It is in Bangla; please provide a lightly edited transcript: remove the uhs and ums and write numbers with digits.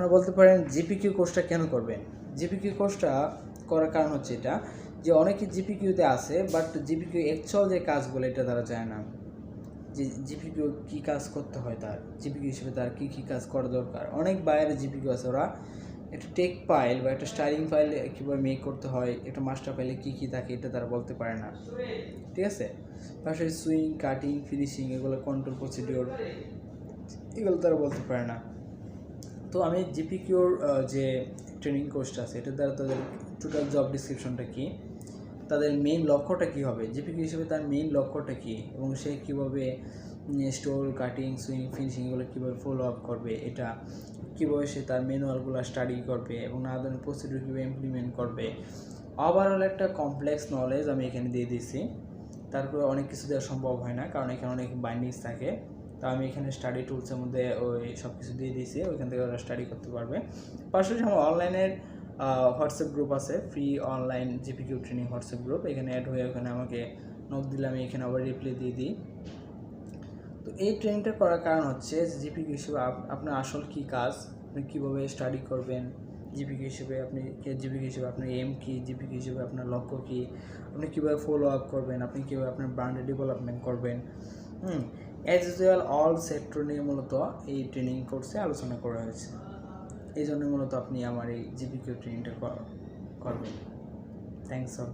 আপনারা বলতে পারেন জিপিকিউ কোর্সটা কেন করবেন? জিপিকিউ কোর্সটা করার কারণ হচ্ছে এটা যে অনেকে জিপিকিউতে আছে, বাট জিপিকিউ অ্যাকচুয়াল যে কাজগুলো এটা তারা জানে না, যে জিপিকিউ কী কাজ করতে হয়, তার জিপিকিউ হিসেবে তার কী কী কাজ করা দরকার। অনেক বাইরে জিপিকিউ আছে, ওরা একটা টেক ফাইল বা একটা স্টাইলিং ফাইল কীভাবে মেক করতে হয়, একটা মাস্টার ফাইলে কী কী থাকে এটা তারা বলতে পারে না, ঠিক আছে। পাশাপাশি সুইং, কাটিং, ফিনিশিং, এগুলো কন্ট্রোল প্রসিডিওর এগুলো তারা বলতে পারে না। তো আমি জিপিকিউর যে ট্রেনিং কোর্সটা আছে এটার দ্বারা তাদের টোটাল জব ডিসক্রিপশনটা কী, তাদের মেইন লক্ষ্যটা কী হবে, জিপিকিউ হিসেবে তার মেইন লক্ষ্যটা কী, এবং সে কীভাবে স্টোর, কাটিং, সুইং, ফিনিশিং এগুলো কীভাবে ফলো আপ করবে, এটা কীভাবে সে তার ম্যানুয়ালগুলো স্টাডি করবে এবং নানা ধরনের প্রসিডিউর কীভাবে ইমপ্লিমেন্ট করবে। ওভারঅল একটা কমপ্লেক্স নলেজ আমি এখানে দিয়ে দিয়েছি। তারপরে অনেক কিছু দেওয়া সম্ভব হয় না, কারণ এখানে অনেক বাইন্ডিংস থাকে। তো আমি এখানে স্টাডি টুলসের মধ্যে ওই সব কিছু দিয়ে দিয়েছি, ওইখান থেকে ওরা স্টাডি করতে পারবে। পাশাপাশি আমার অনলাইনের হোয়াটসঅ্যাপ গ্রুপ আছে, free online GPQ training WhatsApp group, এখানে অ্যাড হয়ে ওখানে আমাকে নক দিলে আমি এখানে আবার রিপ্লাই দিয়ে দিই। তো এই ট্রেনিংটা করার কারণ হচ্ছে জিপিকিউ হিসেবে আপনার আসল কী কাজ, আপনি কীভাবে স্টাডি করবেন, জিপিকিউ হিসেবে আপনি জিপিকিউ হিসেবে আপনার এম কী, জিপিকিউ হিসেবে আপনার লক্ষ্য কী, আপনি কীভাবে ফলো আপ করবেন, আপনি কীভাবে আপনার ব্র্যান্ডের ডেভেলপমেন্ট করবেন, অ্যাজ ইউজুয়াল অল সেক্টর নিয়ে মূলত এই ট্রেনিং কোর্সে আলোচনা করা হয়েছে। এই জন্য মূলত আপনি আমার এই জিপিকিউ ট্রেনিংটা করবেন। Thanks all.